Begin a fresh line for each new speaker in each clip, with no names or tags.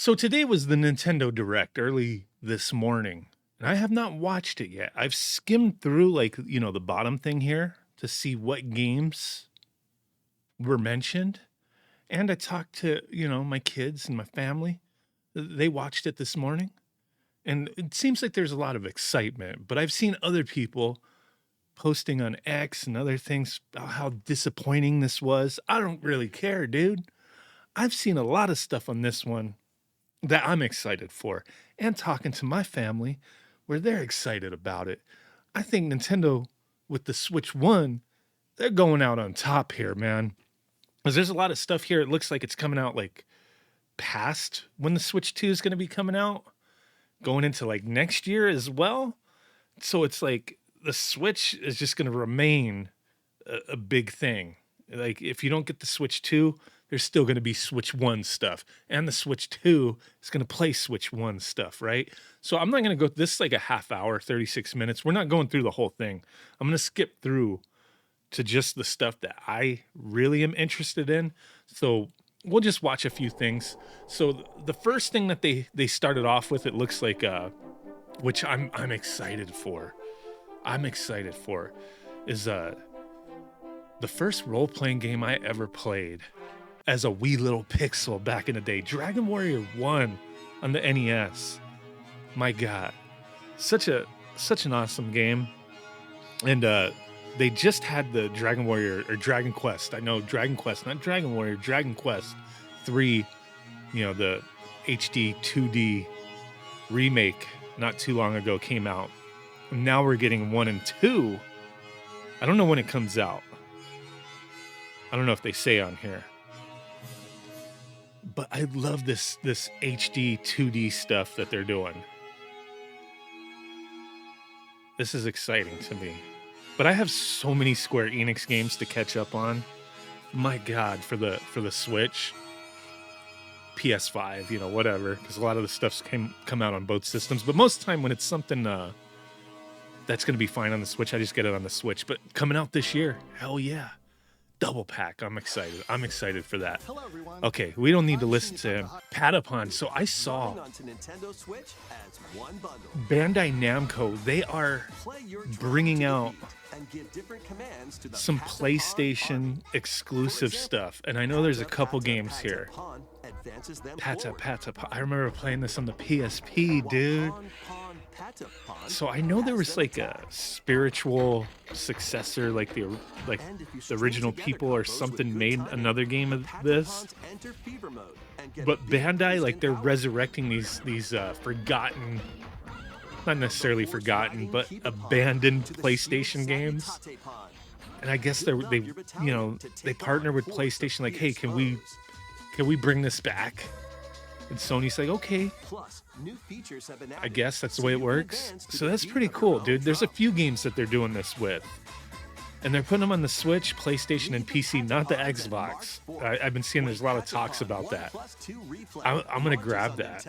So today was the Nintendo Direct early this morning, and I have not watched it yet. I've skimmed through the bottom thing here to see what games were mentioned, and I talked to, my kids and my family. They watched it this morning, and it seems like there's a lot of excitement, but I've seen other people posting on X and other things about how disappointing this was. I don't really care, dude. I've seen a lot of stuff on this one that I'm excited for, and talking to my family where they're excited about it. I think Nintendo with the Switch 1, they're going out on top here, man. Because there's a lot of stuff here. It looks like it's coming out like past when the Switch 2 is going to be coming out, going into like next year as well. So it's like the Switch is just going to remain a big thing. Like if you don't get the Switch 2, there's still going to be Switch 1 stuff. And the Switch 2 is going to play Switch 1 stuff, right? So I'm not going to go, this is like a half hour, 36 minutes. We're not going through the whole thing. I'm going to skip through to just the stuff that I really am interested in. So we'll just watch a few things. So the first thing that they started off with, it looks like, which I'm excited for. I'm excited for is the first role-playing game I ever played as a wee little pixel back in the day. Dragon Warrior 1 on the NES. My God. Such an awesome game. And they just had the Dragon Warrior or Dragon Quest. I know Dragon Quest, not Dragon Warrior, Dragon Quest 3, the HD 2D remake not too long ago came out. And now we're getting 1 and 2. I don't know when it comes out. I don't know if they say on here. But I love this HD 2D stuff that they're doing. This is exciting to me. But I have so many Square Enix games to catch up on. My God, for the Switch, PS5, whatever, because a lot of the stuff's come out on both systems. But most of the time when it's something that's going to be fine on the Switch, I just get it on the Switch. But coming out this year, hell yeah. Double pack. I'm excited. I'm excited for that.
Hello, everyone.
Okay, we don't need to listen to him. Patapon. So I saw Bandai Namco. They are bringing out some PlayStation exclusive stuff. And I know there's a couple games here. Patapon. I remember playing this on the PSP, dude. So I know there was like a spiritual successor, like the original people or something made another game of this. But Bandai, like they're resurrecting these forgotten, not necessarily forgotten, but abandoned PlayStation games. And I guess they partner with PlayStation, like, hey, can we bring this back? And Sony's like, okay. I guess that's the way it works. So that's pretty cool, dude. There's a few games that they're doing this with. And they're putting them on the Switch, PlayStation, and PC, not the Xbox. I've been seeing there's a lot of talks about that. I'm going to grab that.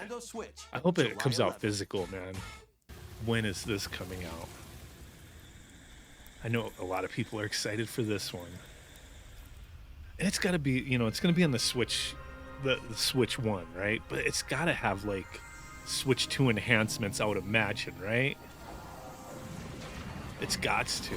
I hope it comes out physical, man. When is this coming out? I know a lot of people are excited for this one. And it's got to be, it's going to be on the Switch. The Switch 1, right? But it's got to have like Switch 2 enhancements, I would imagine, right? It's gots to.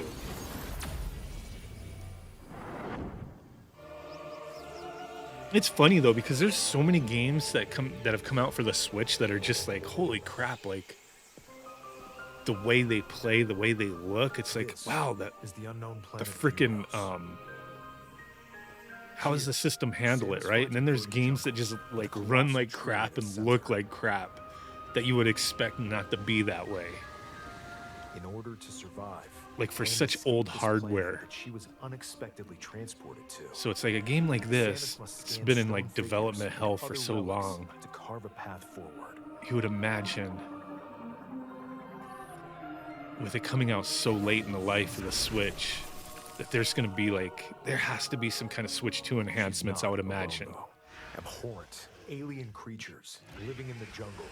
It's funny though, because there's so many games that have come out for the Switch that are just like, holy crap, like the way they play, the way they look, it's like, wow, that is the unknown planet. The freaking how does the system handle it, right? And then there's games that just like run like crap and look like crap that you would expect not to be that way.
In order to survive,
like for such old hardware.
She was unexpectedly transported to.
So it's like a game like this, it's been in like development hell for so long.
To carve a path forward.
You would imagine with it coming out so late in the life of the Switch, that there's going to be there has to be some kind of Switch 2 enhancements, I would imagine.
Abhorrent alien creatures living in the jungle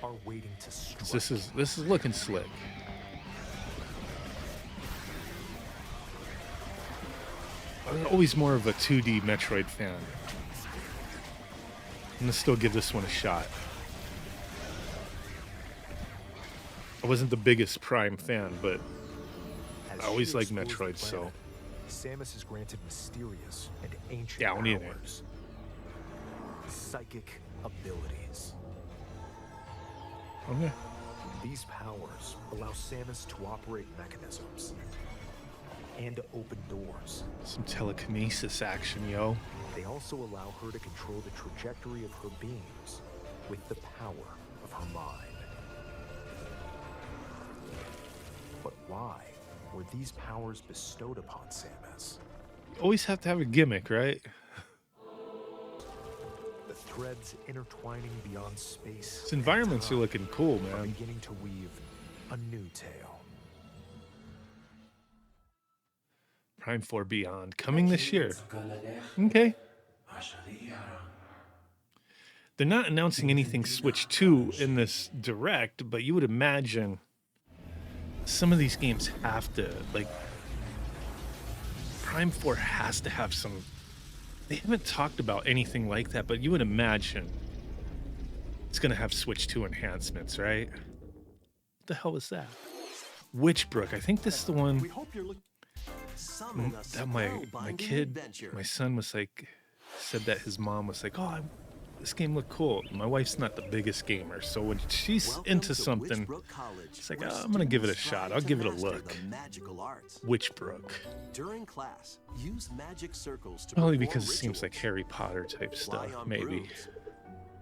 are waiting to strike.
This is looking slick. I'm always more of a 2D Metroid fan. I'm gonna still give this one a shot. I wasn't the biggest Prime fan, but
As
I always
she
liked
explores the
Metroid, so
planet, Samus is granted mysterious and ancient
down in it.
powers. Psychic abilities.
Okay.
These powers allow Samus to operate mechanisms and to open doors.
Some telekinesis action, yo.
They also allow her to control the trajectory of her beams with the power of her mind. But why were these powers bestowed upon Samus?
You always have to have a gimmick, right?
The threads intertwining beyond space.
These environments are looking cool,
are
man.
beginning to weave a new tale.
Prime 4 Beyond coming this year. Okay. They're not announcing anything Switch 2 in this direct, but you would imagine some of these games have to, like, Prime 4 has to have some. They haven't talked about anything like that, but you would imagine it's going to have Switch 2 enhancements, right? What the hell was that? Witchbrook. I think this is the one
We hope you're looking. Summon a
that my
spellbinding
kid,
adventure.
my son was like, said that his mom was like, oh, this game looked cool. My wife's not the biggest gamer, so when she's
Welcome
into
to
something,
Witchbrook College,
it's like,
where
oh, I'm gonna give it a
students
shot.
strive
I'll
to
give it a
master
look.
the magical arts.
Witchbrook.
During class, use magic circles to
Probably
perform
because it seems like
rituals,
Harry Potter type
fly
stuff,
on
maybe.
brooms,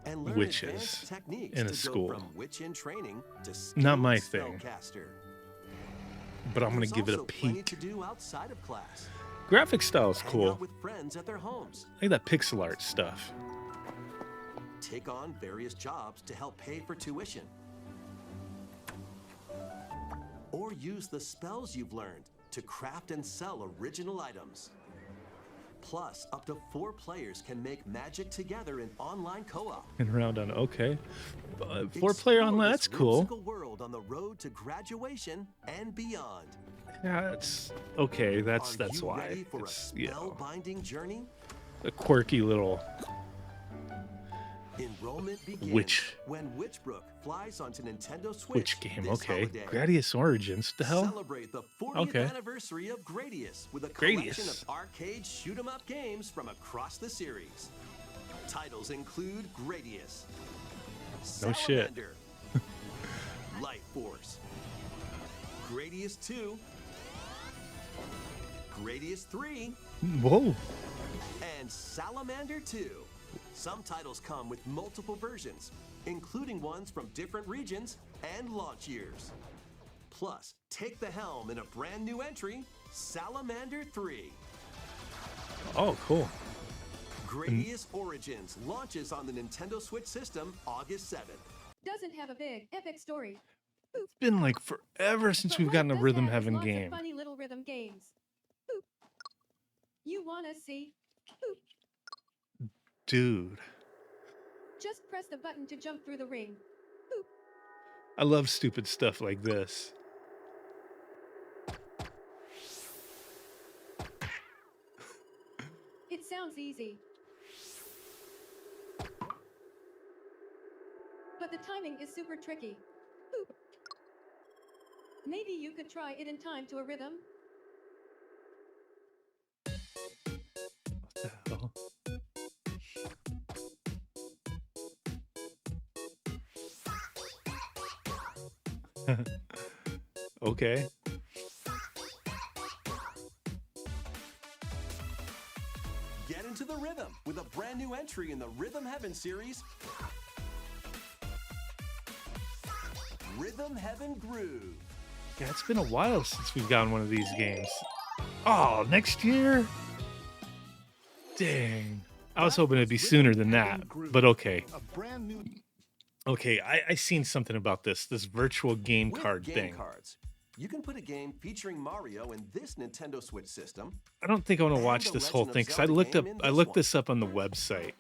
and learn
Witches
advanced techniques
in a
to
school.
Go from witch in training to
Not my
skilled
thing.
spellcaster.
But I'm gonna
There's
give it a
also plenty
peek.
to do outside of class.
Graphic style is
Hang
cool.
out with friends at their homes.
I like that pixel art stuff.
Take on various jobs to help pay for tuition. Or use the spells you've learned to craft and sell original items. Plus, up to 4 players can make magic together in online co-op.
And around on, okay. 4-player online, that's
Explore this
cool.
whimsical world on the road to graduation and beyond.
Yeah, that's okay. That's
Are you
why.
ready for
It's,
a
you know,
spellbinding journey?
a quirky little
Enrollment begins
Witch.
when Witchbrook flies onto Nintendo Switch
Witch game.
this
Okay.
holiday.
Gradius Origins. What the hell?
Celebrate the 40th
Okay.
anniversary of Gradius with a collection
Gradius.
of arcade shoot-'em-up games from across the series. Titles include Gradius,
No shit.
Salamander, Life Force, Gradius 2, Gradius 3,
Whoa.
and Salamander 2. Some titles come with multiple versions, including ones from different regions and launch years. Plus, take the helm in a brand new entry, Salamander 3.
Oh, cool.
Gradius Origins launches on the Nintendo Switch system August 7th.
Doesn't have a big epic story.
It's been like forever since
But
we've
what
gotten a
it does
Rhythm
have is
Heaven
lots of
game.
funny little rhythm games. Boop. You wanna see? Boop.
Dude,
Just press the button to jump through the ring. Boop.
I love stupid stuff like this.
It sounds easy. But the timing is super tricky. Boop. Maybe you could try it in time to a rhythm.
What the hell? Okay.
Get into the rhythm with a brand new entry in the Rhythm Heaven series, Rhythm Heaven Groove.
Yeah, it's been a while since we've gotten one of these games. Oh, next year? Dang. I was hoping it'd be sooner than that, but okay.
A brand new
Okay, I seen something about this virtual game
With
card
game
thing.
cards, you can put a game featuring Mario in this Nintendo Switch system.
I don't think I want to
And
watch
the
this whole
Legend of
thing because I
Zelda
looked
game in
I
this
looked
one.
this up on the website.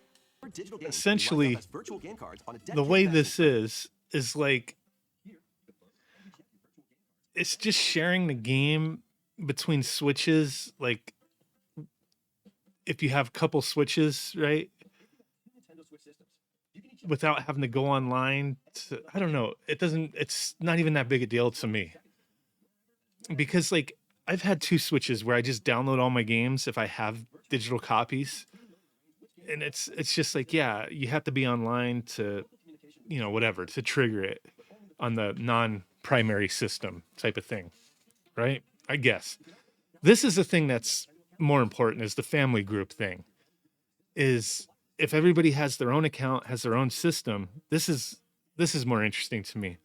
Or digital games
Essentially,
can be lined up as virtual game cards on a
The
dedicated
way
matching
this
screen.
is like it's just sharing the game between switches. Like if you have a couple switches, right?
Nintendo Switch systems.
without having to go online to, I don't know. It's not even that big a deal to me because like I've had two Switches where I just download all my games if I have digital copies. And it's just like, yeah, you have to be online to, whatever, to trigger it on the non-primary system type of thing, right? I guess. This is the thing that's more important is the family group thing. Is if everybody has their own account, has their own system, this is more interesting to me.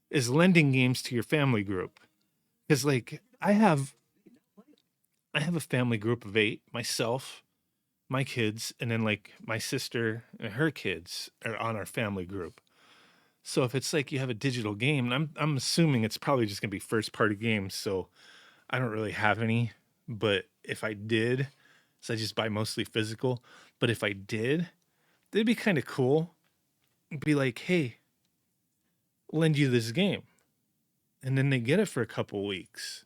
Is lending games to your family group. Because like I have a family group of 8, myself, my kids, and then like my sister and her kids are on our family group. So if it's like you have a digital game, and I'm assuming it's probably just gonna be first party games, so I don't really have any. But if I did, so I just buy mostly physical. But if I did, it'd be kind of cool. Be like, hey, lend you this game, and then they get it for a couple weeks,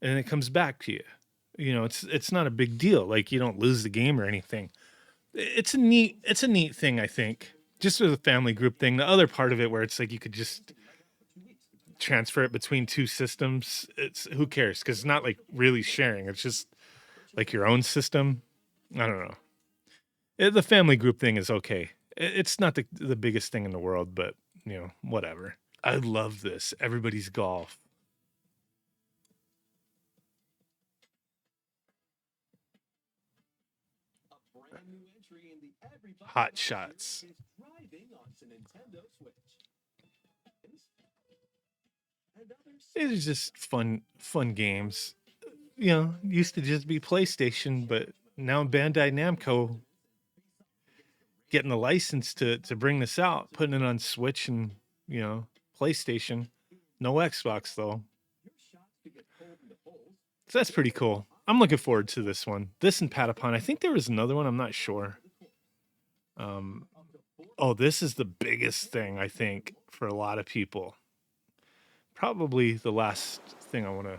and then it comes back to you. It's not a big deal. Like you don't lose the game or anything. It's a neat thing, I think. Just as a family group thing. The other part of it where it's like you could just transfer it between two systems. It's who cares? Because it's not like really sharing. It's just like your own system. I don't know. The family group thing is okay. It's not the biggest thing in the world, but whatever. I love this. Everybody's golf.
Brand new entry in the Everybody
Hot
Loves
shots.
series is thriving on the Nintendo Switch. And others
It's just fun games. Used to just be PlayStation, but now Bandai Namco getting the license to bring this out, putting it on Switch and PlayStation. No Xbox though. So that's pretty cool. I'm looking forward to this one. This and Patapon. I think there was another one. I'm not sure. Um, oh, this is the biggest thing I think for a lot of people. Probably the last thing I want to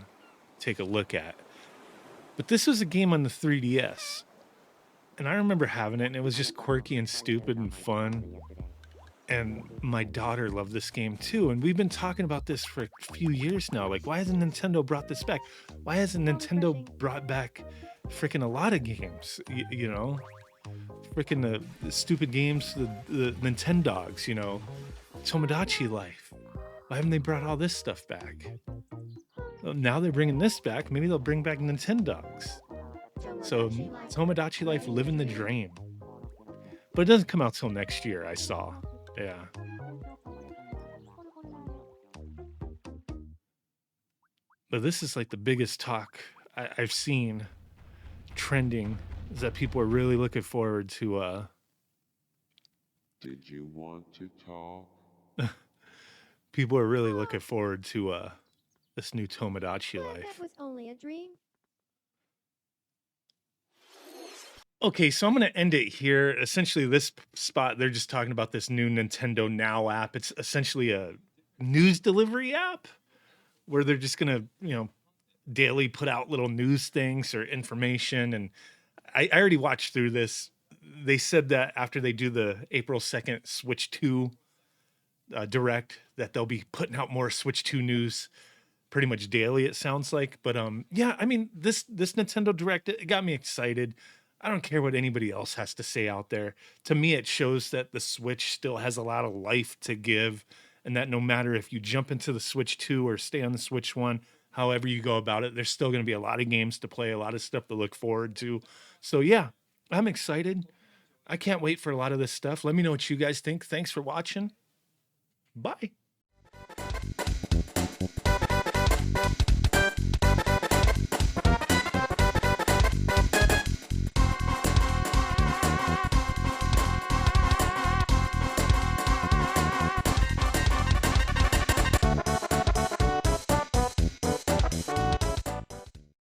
take a look at. But this was a game on the 3DS. And I remember having it, and it was just quirky and stupid and fun. And my daughter loved this game too. And we've been talking about this for a few years now. Like, why hasn't Nintendo brought this back? Why hasn't Nintendo brought back freaking a lot of games? Freaking the stupid games, the Nintendogs, Tomodachi Life. Why haven't they brought all this stuff back? Well, now they're bringing this back. Maybe they'll bring back Nintendogs. So Tomodachi Life living the dream. But it doesn't come out till next year, I saw. Yeah. But this is like the biggest talk I've seen trending is that people are really looking forward to
Did you want to talk?
people are really looking forward to this new Tomodachi
That
Life.
was only a dream.
Okay, so I'm going to end it here. Essentially, this spot, they're just talking about this new Nintendo Now app. It's essentially a news delivery app where they're just going to, daily put out little news things or information. And I already watched through this. They said that after they do the April 2nd Switch 2 direct, that they'll be putting out more Switch 2 news pretty much daily, it sounds like. But yeah, I mean, this Nintendo Direct, it got me excited. I don't care what anybody else has to say out there. To me, it shows that the Switch still has a lot of life to give, and that no matter if you jump into the Switch 2 or stay on the Switch 1, however you go about it, there's still going to be a lot of games to play, a lot of stuff to look forward to. So yeah, I'm excited. I can't wait for a lot of this stuff. Let me know what you guys think. Thanks for watching. Bye.